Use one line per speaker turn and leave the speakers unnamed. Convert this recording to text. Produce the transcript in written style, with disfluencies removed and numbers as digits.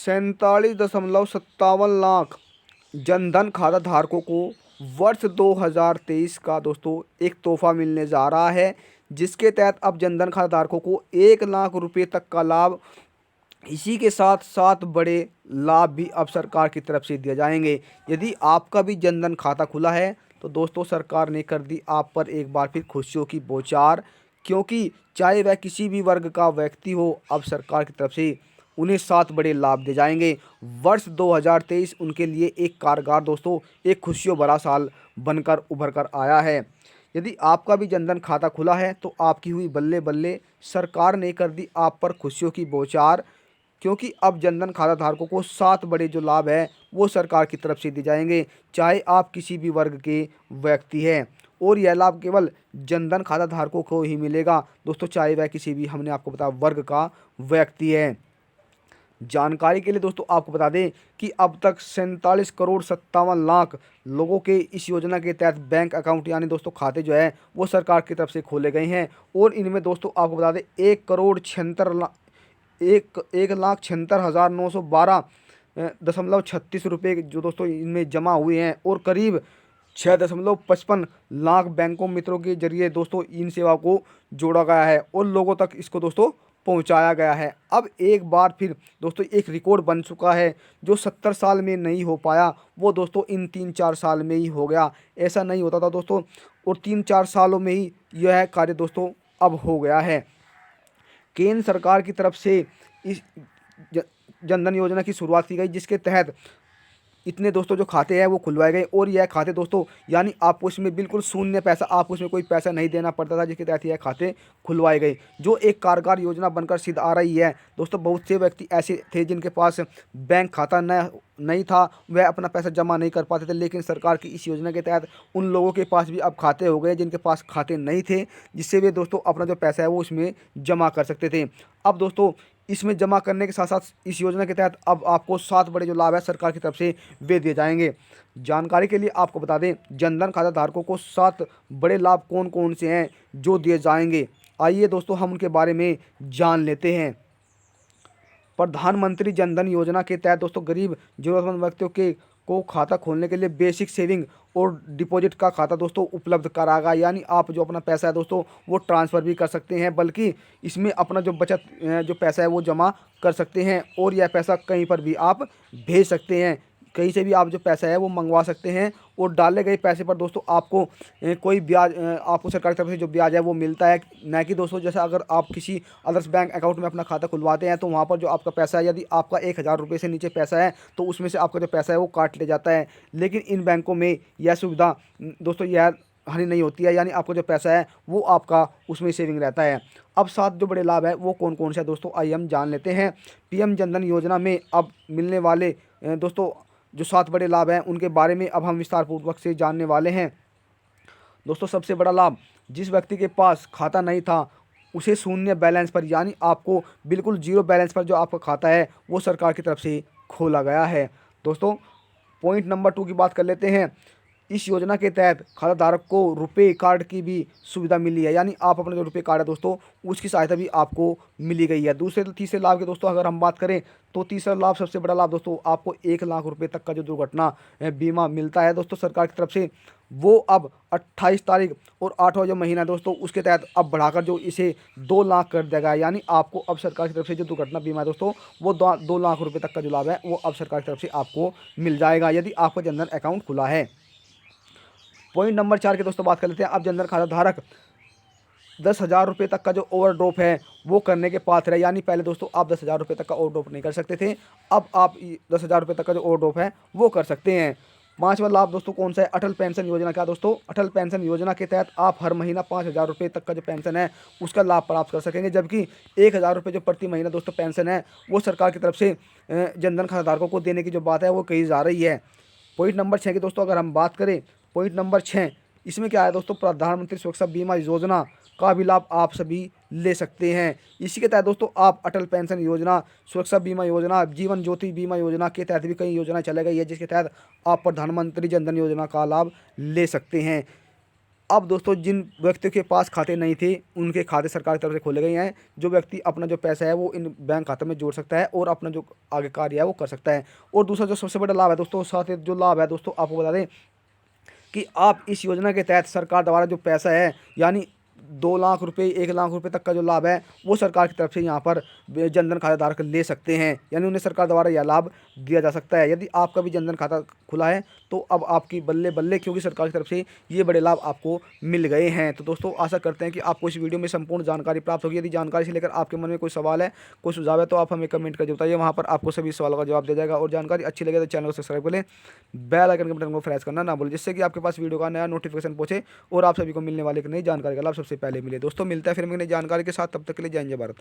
47.57 लाख जनधन खाता धारकों को वर्ष 2023 का दोस्तों एक तोहफा मिलने जा रहा है, जिसके तहत अब जनधन खाता धारकों को 1 लाख रुपए तक का लाभ, इसी के साथ सात बड़े लाभ भी अब सरकार की तरफ से दिए जाएंगे। यदि आपका भी जनधन खाता खुला है तो दोस्तों सरकार ने कर दी आप पर एक बार फिर खुशियों की बौछार, क्योंकि चाहे वह किसी भी वर्ग का व्यक्ति हो, अब सरकार की तरफ से उन्हें सात बड़े लाभ दिए जाएंगे। वर्ष 2023 उनके लिए एक कारगर दोस्तों एक खुशियों भरा साल बनकर उभर कर आया है। यदि आपका भी जनधन खाता खुला है तो आपकी हुई बल्ले बल्ले, सरकार ने कर दी आप पर खुशियों की बौछार, क्योंकि अब जनधन खाता धारकों को सात बड़े जो लाभ है वो सरकार की तरफ से दिए जाएंगे, चाहे आप किसी भी वर्ग के व्यक्ति हैं। और यह लाभ केवल जनधन खाता धारकों को ही मिलेगा दोस्तों, चाहे वह किसी भी, हमने आपको बताया, वर्ग का व्यक्ति है। जानकारी के लिए दोस्तों आपको बता दें कि अब तक 47 करोड़ 57 लाख लोगों के इस योजना के तहत बैंक अकाउंट यानी दोस्तों खाते जो है वो सरकार की तरफ से खोले गए हैं। और इनमें दोस्तों आपको बता दें 1,76,912.36 रुपये जो दोस्तों इनमें जमा हुए हैं, और करीब 6.55 लाख बैंकों मित्रों के जरिए दोस्तों इन सेवा को जोड़ा गया है और लोगों तक इसको दोस्तों पहुंचाया गया है। अब एक बार फिर दोस्तों एक रिकॉर्ड बन चुका है, जो 70 साल में नहीं हो पाया वो दोस्तों इन 3-4 साल में ही हो गया। ऐसा नहीं होता था दोस्तों, और 3-4 सालों में ही यह कार्य दोस्तों अब हो गया है। केंद्र सरकार की तरफ से इस जनधन योजना की शुरुआत की गई, जिसके तहत इतने दोस्तों जो खाते हैं वो खुलवाए गए। और यह खाते दोस्तों यानी आपको इसमें बिल्कुल शून्य पैसा, आपको इसमें कोई पैसा नहीं देना पड़ता था, जिसके तहत यह खाते खुलवाए गए, जो एक कारगर योजना बनकर सिद्ध आ रही है। दोस्तों बहुत से व्यक्ति ऐसे थे जिनके पास बैंक खाता नहीं था, वह अपना पैसा जमा नहीं कर पाते थे, लेकिन सरकार की इस योजना के तहत उन लोगों के पास भी अब खाते हो गए जिनके पास खाते नहीं थे, जिससे वे दोस्तों अपना जो पैसा है वो इसमें जमा कर सकते थे। अब दोस्तों इसमें जमा करने के साथ साथ इस योजना के तहत अब आपको सात बड़े जो लाभ है सरकार की तरफ से वे दिए जाएंगे। जानकारी के लिए आपको बता दें जनधन खाता धारकों को सात बड़े लाभ कौन कौन से हैं जो दिए जाएंगे, आइए दोस्तों हम उनके बारे में जान लेते हैं। प्रधानमंत्री जनधन योजना के तहत दोस्तों गरीब जरूरतमंद व्यक्तियों के को खाता खोलने के लिए बेसिक सेविंग और डिपॉजिट का खाता दोस्तों उपलब्ध कराएगा, यानी आप जो अपना पैसा है दोस्तों वो ट्रांसफ़र भी कर सकते हैं, बल्कि इसमें अपना जो बचत जो पैसा है वो जमा कर सकते हैं, और यह पैसा कहीं पर भी आप भेज सकते हैं, कहीं से भी आप जो पैसा है वो मंगवा सकते हैं। और डाले गए पैसे पर दोस्तों आपको कोई ब्याज, आपको सरकार की तरफ से जो ब्याज है वो मिलता है, न कि दोस्तों जैसा अगर आप किसी अदर्स बैंक अकाउंट में अपना खाता खुलवाते हैं तो वहाँ पर जो आपका पैसा है, यदि आपका 1,000 रुपये से नीचे पैसा है तो उसमें से आपका जो पैसा है वो काट लिया जाता है। लेकिन इन बैंकों में यह सुविधा दोस्तों यह हानि नहीं होती है, यानी आपका जो पैसा है वो आपका उसमें सेविंग रहता है। अब सात जो बड़े लाभ है वो कौन कौन से हैं दोस्तों, आइए हम जान लेते हैं। पीएम जनधन योजना में अब मिलने वाले दोस्तों जो सात बड़े लाभ हैं उनके बारे में अब हम विस्तार पूर्वक से जानने वाले हैं। दोस्तों सबसे बड़ा लाभ, जिस व्यक्ति के पास खाता नहीं था उसे शून्य बैलेंस पर, यानी आपको बिल्कुल जीरो बैलेंस पर जो आपका खाता है वो सरकार की तरफ से खोला गया है। दोस्तों पॉइंट नंबर 2 की बात कर लेते हैं। इस योजना के तहत खाता धारक को रुपए कार्ड की भी सुविधा मिली है, यानी आप अपना जो रुपए कार्ड है दोस्तों उसकी सहायता भी आपको मिली गई है। दूसरे तीसरे लाभ के दोस्तों अगर हम बात करें तो तीसरा लाभ, सबसे बड़ा लाभ दोस्तों, आपको 1 लाख रुपए तक का जो दुर्घटना बीमा मिलता है दोस्तों सरकार की तरफ से, वो अब 28 तारीख और 8वां जो महीना दोस्तों उसके तहत अब बढ़ाकर जो इसे 2 लाख कर दिया गया है, यानी आपको अब सरकार की तरफ से जो दुर्घटना बीमा है दोस्तों वो 2 लाख रुपये तक का जो लाभ है वो अब सरकार की तरफ से आपको मिल जाएगा, यदि आपका जनधन अकाउंट खुला है। पॉइंट नंबर 4 की दोस्तों बात कर लेते हैं। अब जनधन खाता धारक 10,000 रुपये तक का जो ओवरड्राफ्ट है वो करने के पात्र है, यानी पहले दोस्तों आप 10,000 रुपये तक का ओवरड्राफ्ट नहीं कर सकते थे, अब आप 10,000 रुपये तक का जो ओवरड्राफ्ट है वो कर सकते हैं। 5वां लाभ दोस्तों कौन सा है, अटल पेंशन योजना का। दोस्तों अटल पेंशन योजना के तहत आप हर महीना 5,000 रुपये तक का जो पेंशन है उसका लाभ प्राप्त कर सकेंगे, जबकि 1,000 रुपये जो प्रति महीना दोस्तों पेंशन है वो सरकार की तरफ से जनधन खाता धारकों को देने की जो बात है वो कही जा रही है। पॉइंट नंबर 6 की दोस्तों अगर हम बात करें, पॉइंट नंबर 6 इसमें क्या है दोस्तों, प्रधानमंत्री सुरक्षा बीमा योजना का भी लाभ आप सभी ले सकते हैं। इसी के तहत दोस्तों आप अटल पेंशन योजना, सुरक्षा बीमा योजना, जीवन ज्योति बीमा योजना के तहत भी कई योजनाएं चलाई गई है, जिसके तहत आप प्रधानमंत्री जनधन योजना का लाभ ले सकते हैं। अब दोस्तों जिन व्यक्तियों के पास खाते नहीं थे उनके खाते सरकार की तरफ से खोले गए हैं। जो व्यक्ति अपना जो पैसा है वो इन बैंक खाते में जोड़ सकता है और अपना जो आगे कार्य है वो कर सकता है। और दूसरा जो सबसे बड़ा लाभ है दोस्तों, साथ ही जो लाभ है दोस्तों आपको बता दें कि आप इस योजना के तहत सरकार द्वारा जो पैसा है यानी 2 लाख रुपए 1 लाख रुपए तक का जो लाभ है वो सरकार की तरफ से यहाँ पर जनधन खाता धारक ले सकते हैं, यानी उन्हें सरकार द्वारा यह लाभ दिया जा सकता है। यदि आपका भी जनधन खाता खुला है तो अब आपकी बल्ले बल्ले, क्योंकि सरकार की तरफ से ये बड़े लाभ आपको मिल गए हैं। तो दोस्तों आशा करते हैं कि आपको इस वीडियो में संपूर्ण जानकारी प्राप्त होगी। यदि जानकारी से लेकर आपके मन में कोई सवाल है, कोई सुझाव है तो आप हमें कमेंट करके बताइए, वहाँ पर आपको सभी सवालों का जवाब दिया जाएगा। और जानकारी अच्छी लगे तो चैनल को सब्सक्राइब कर लें, बेल आइकन के बटन को प्रेस करना ना भूलें, जिससे कि आपके पास वीडियो का नया नोटिफिकेशन पहुंचे और आप सभी को मिलने वाले एक नई जानकारी का लाभ सबसे पहले मिले। दोस्तों मिलता है फिर एक नई जानकारी के साथ, तब तक के लिए जय हिंद जय भारत।